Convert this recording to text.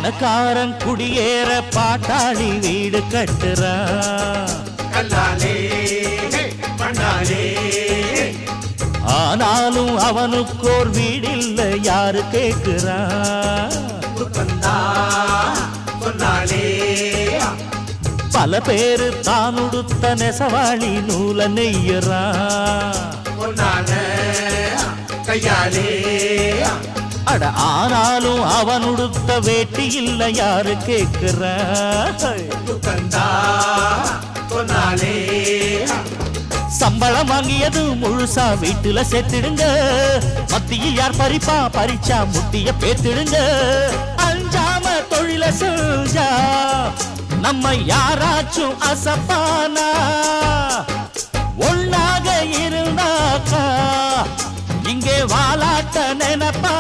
பணக்காரன் குடியேற பாட்டாளி வீடு கட்டுறான். ஆனாலும் அவனுக்கோர் வீடில்ல யாரு கேட்கிறான். பல பேரு தான் உடுத்த நெசவாளி நூல நெய்யறான். அட ஆனாலும் அவன் உடுத்த வேட்டி இல்ல யாரு கேட்கிறான். சம்பளம் வாங்கியது முழுசா வீட்டுல சேர்த்திடுங்க. மத்திய யார் பறிப்பா, பறிச்சா முட்டிய பேத்திடுங்க. அஞ்சாம தொழில செஞ்சா நம்ம யாராச்சும் அசப்பானா? ஒன்னாக இருந்தாக்கா இங்கே வாலாட்ட நினைப்பா.